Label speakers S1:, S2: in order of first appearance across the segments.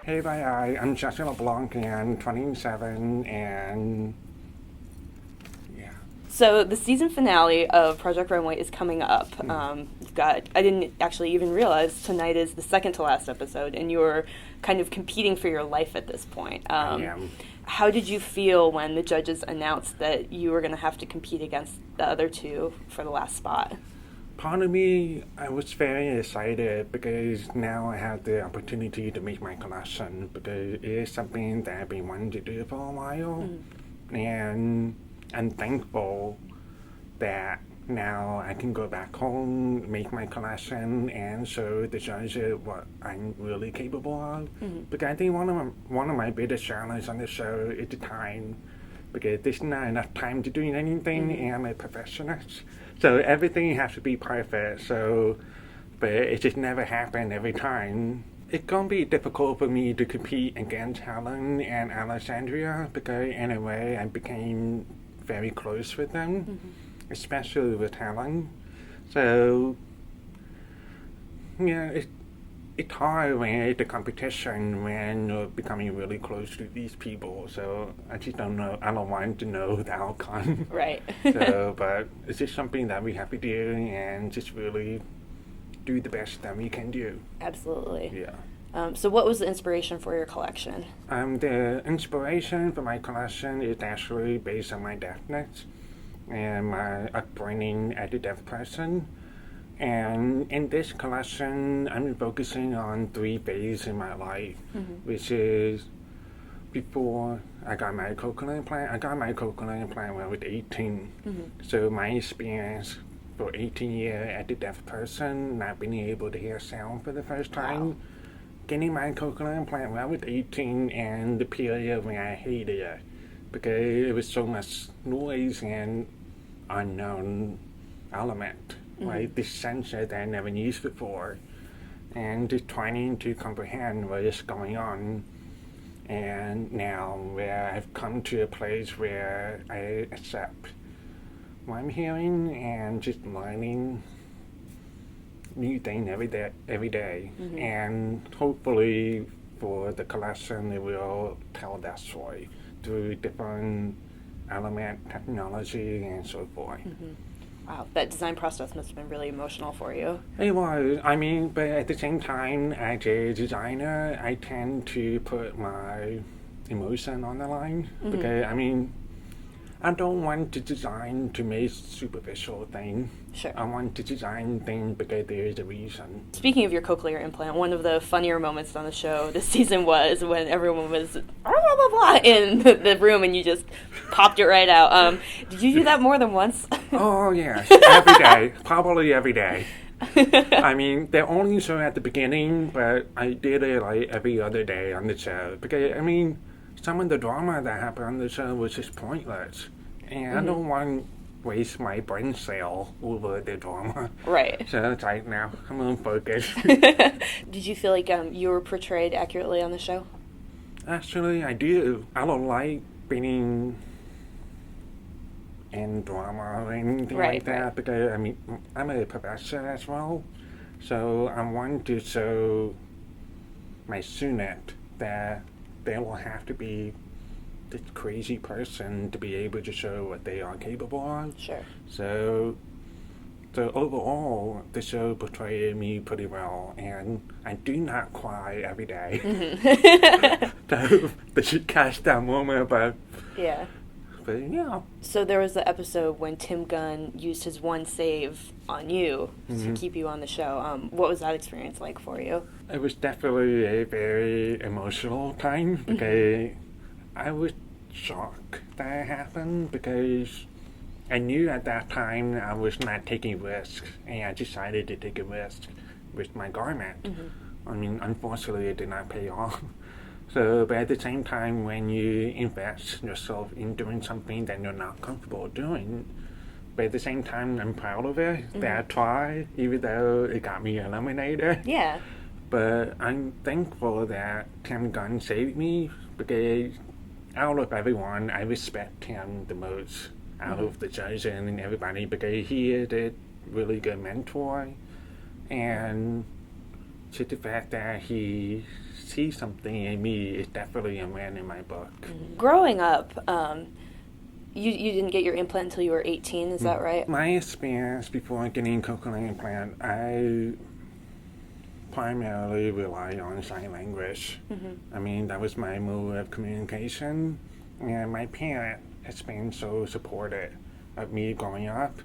S1: Hey, bye, I'm Jesse LeBlanc and 27, and yeah.
S2: So the season finale of Project Runway is coming up. You've got, I didn't actually even realize tonight is the second to last episode, and you're kind of competing for your life at this point.
S1: I am.
S2: How did you feel when the judges announced that you were going to have to compete against the other two for the last spot?
S1: Part of me, I was very excited because now I have the opportunity to make my collection because it is something that I've been wanting to do for a while. And I'm thankful that now I can go back home, make my collection, and show the judges what I'm really capable of. Because I think one of my biggest challenges on the show is the time. Because there's not enough time to do anything, and I'm a perfectionist. So everything has to be perfect. But it just never happened every time. It's gonna be difficult for me to compete against Helen and Alexandria because in a way I became very close with them, especially with Helen. So yeah, it's hard when it's a competition when you're becoming really close to these people. So I just don't know. I don't want to know the outcome.
S2: Right.
S1: But it's just something that we have to do and just really do the best that we can do.
S2: Absolutely.
S1: Yeah.
S2: So what was the inspiration for your collection?
S1: The inspiration for my collection is actually based on my deafness and my upbringing as a deaf person. And in this collection, I'm focusing on 3 phases in my life, which is before I got my cochlear implant. I got my cochlear implant when I was 18. So my experience for 18 years as a deaf person, not being able to hear sound for the first time,
S2: Wow.
S1: getting my cochlear implant when I was 18, and the period when I hated it because it was so much noise and unknown element. Like this sensor that I never used before, and just trying to comprehend what is going on. And now where I've come to a place where I accept what I'm hearing and just learning new things every day. And hopefully for the collection it will tell that story through different element, technology, and so forth.
S2: Wow, that design process must have been really emotional for you.
S1: It was. I mean, but at the same time, as a designer, I tend to put my emotion on the line. Because, I mean, I don't want to design to make superficial things.
S2: Sure.
S1: I want to design things because there is a reason.
S2: Speaking of your cochlear implant, one of the funnier moments on the show this season was when everyone was blah, blah, blah, blah, in the room and you just popped it right out. Did you do that more than once?
S1: Oh, yes. Every day. Probably every day. I mean, they only show at the beginning, but I did it like every other day on the show. Because, I mean, some of the drama that happened on the show was just pointless. And I don't want to waste my brain cell over the drama.
S2: Right.
S1: So it's like, now, I'm on focus.
S2: Did you feel like you were portrayed accurately on the show?
S1: Actually, I do. I don't like being in drama or anything like that because, I mean, I'm a professor as well. So I want to show my student that they will have to be this crazy person to be able to show what they are capable of.
S2: Sure.
S1: So overall, the show portrayed me pretty well, and I do not cry every day. So they should catch that moment, but
S2: Yeah.
S1: yeah.
S2: So there was the episode when Tim Gunn used his one save on you to keep you on the show. What was that experience like for you?
S1: It was definitely a very emotional time because I was shocked that it happened because I knew at that time I was not taking risks, and I decided to take a risk with my garment. I mean, unfortunately, it did not pay off. So, but at the same time, when you invest yourself in doing something that you're not comfortable doing, but at the same time, I'm proud of it that I tried, even though it got me eliminated.
S2: Yeah.
S1: But I'm thankful that Tim Gunn saved me because out of everyone, I respect him the most out of the judges and everybody because he is a really good mentor. And just the fact that he sees something in me is definitely a win in my book.
S2: Growing up, you didn't get your implant until you were 18, is that right?
S1: My experience before getting cochlear implant, I primarily rely on sign language. I mean, that was my mode of communication, and my parent has been so supportive of me growing up,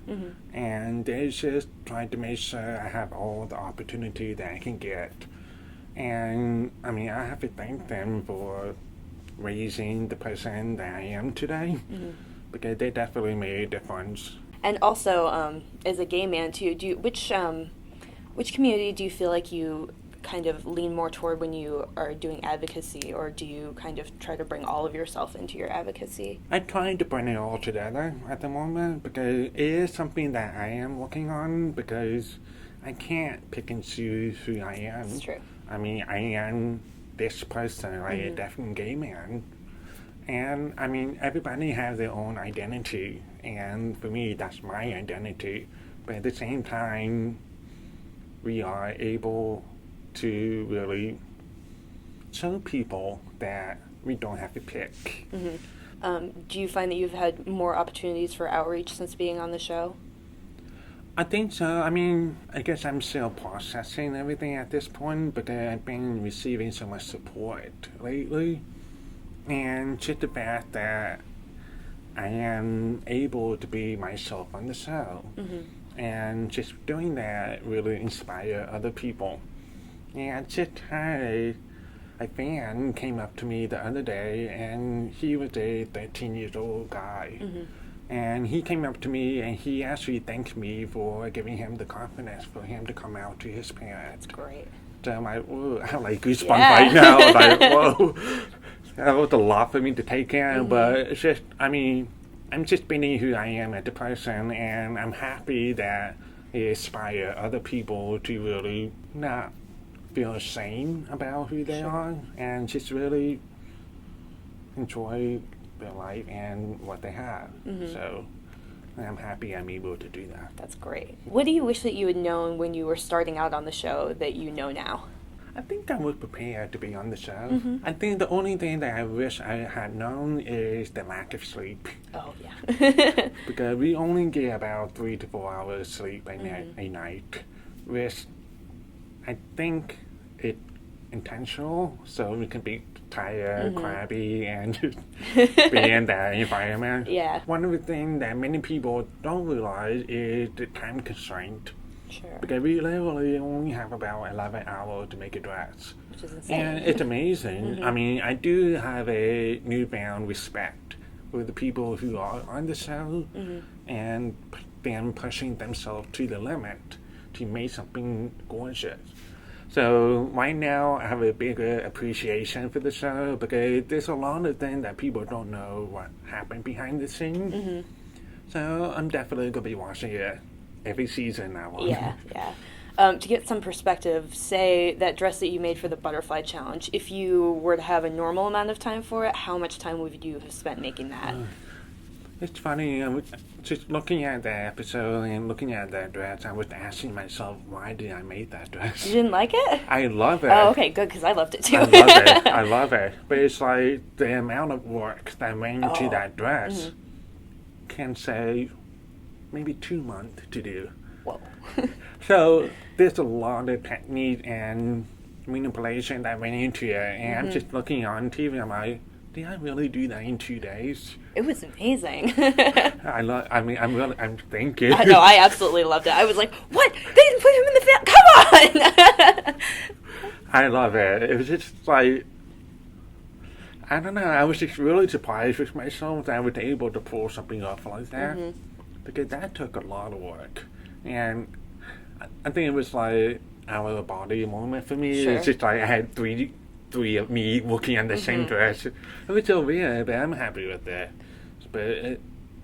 S1: and they just trying to make sure I have all the opportunity that I can get. And I mean, I have to thank them for raising the person that I am today, because they definitely made a difference.
S2: And also, as a gay man too, which community do you feel like you kind of lean more toward when you are doing advocacy, or do you kind of try to bring all of yourself into your advocacy?
S1: I'm trying to bring it all together at the moment, because it is something that I am working on, because I can't pick and choose who I am.
S2: That's true.
S1: I mean, I am this person, like a deaf and gay man. And I mean, everybody has their own identity, and for me, that's my identity. But at the same time, we are able to really show people that we don't have to pick.
S2: Do you find that you've had more opportunities for outreach since being on the show?
S1: I think so. I mean, I guess I'm still processing everything at this point, because I've been receiving so much support lately. And just the fact that I am able to be myself on the show. And just doing that really inspire other people. And just a fan came up to me the other day, and he was a 13-year-old guy. And he came up to me, and he actually thanked me for giving him the confidence for him to come out to his parents.
S2: That's great.
S1: So I'm like, whoa, I have like goosebumps right now. Like, whoa. That was a lot for me to take in, but it's just, I mean, I'm just being who I am as a person, and I'm happy that it inspire other people to really not feel ashamed about who they are, and just really enjoy their life and what they have. So I'm happy I'm able to do that.
S2: That's great. What do you wish that you had known when you were starting out on the show that you know now?
S1: I think I was prepared to be on the show. I think the only thing that I wish I had known is the lack of sleep.
S2: Oh, yeah.
S1: Because we only get about 3 to 4 hours sleep a night, which I think it's intentional, so we can be tired, crabby, and just be in that environment.
S2: Yeah.
S1: One of the things that many people don't realize is the time constraint.
S2: Sure.
S1: Because we literally only have about 11 hours to make a dress.
S2: Which is insane.
S1: And it's amazing. I mean, I do have a newfound respect for the people who are on the show and them pushing themselves to the limit to make something gorgeous. So right now, I have a bigger appreciation for the show, because there's a lot of things that people don't know what happened behind the scenes. So I'm definitely going to be watching it every season now on.
S2: Yeah. To get some perspective, say that dress that you made for the Butterfly Challenge, if you were to have a normal amount of time for it, how much time would you have spent making that?
S1: It's funny, I was just looking at that episode and looking at that dress, I was asking myself, why did I make that dress?
S2: You didn't like it?
S1: I love it.
S2: Oh, okay, good, because I loved it too.
S1: I love it. But it's like the amount of work that went into that dress can say maybe 2 months to do.
S2: Whoa.
S1: So there's a lot of technique and manipulation that went into it, and I'm just looking on TV, I'm like, did I really do that in 2 days?
S2: It was amazing.
S1: I'm thinking.
S2: No, I absolutely loved it. I was like, what? They didn't put him in the film? Come on!
S1: I love it. It was just like, I don't know, I was just really surprised with myself that I was able to pull something off like that. Because that took a lot of work. And I think it was like out of the body moment for me.
S2: Sure.
S1: It's just like I had three of me working on the same dress. It was so weird, but I'm happy with that. But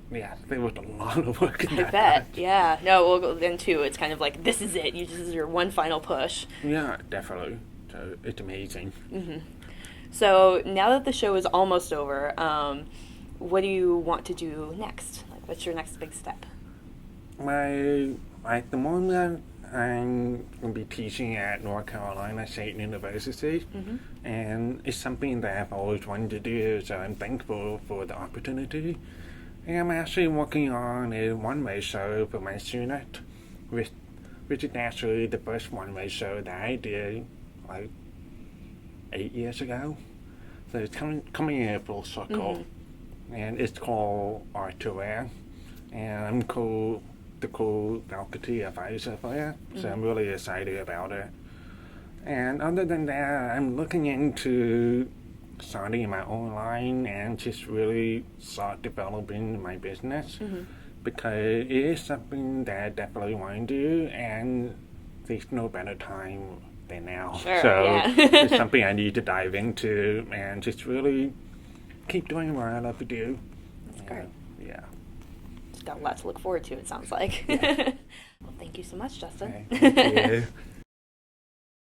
S1: there was a lot of work in that.
S2: I bet, yeah. No, well, then too, it's kind of like, this is it. This is your one final push.
S1: Yeah, definitely. So it's amazing.
S2: So now that the show is almost over, what do you want to do next? Like, what's your next big step?
S1: At the moment, I'm going to be teaching at North Carolina State University, and it's something that I've always wanted to do, so I'm thankful for the opportunity. And I'm actually working on a one-way show for my student, which is actually the first one-way show that I did like 8 years ago. So it's coming in a full circle, and it's called Art to Wear, and I'm the faculty advisor for it, so I'm really excited about it. And other than that, I'm looking into starting my own line and just really start developing my business, because it is something that I definitely want to do, and there's no better time than now.
S2: Sure,
S1: so
S2: yeah.
S1: it's something I need to dive into and just really keep doing what I love to do.
S2: That's great.
S1: Yeah.
S2: Just got a lot to look forward to, it sounds like.
S1: Yeah.
S2: Well, thank you so much, Justin.
S1: Okay, thank you.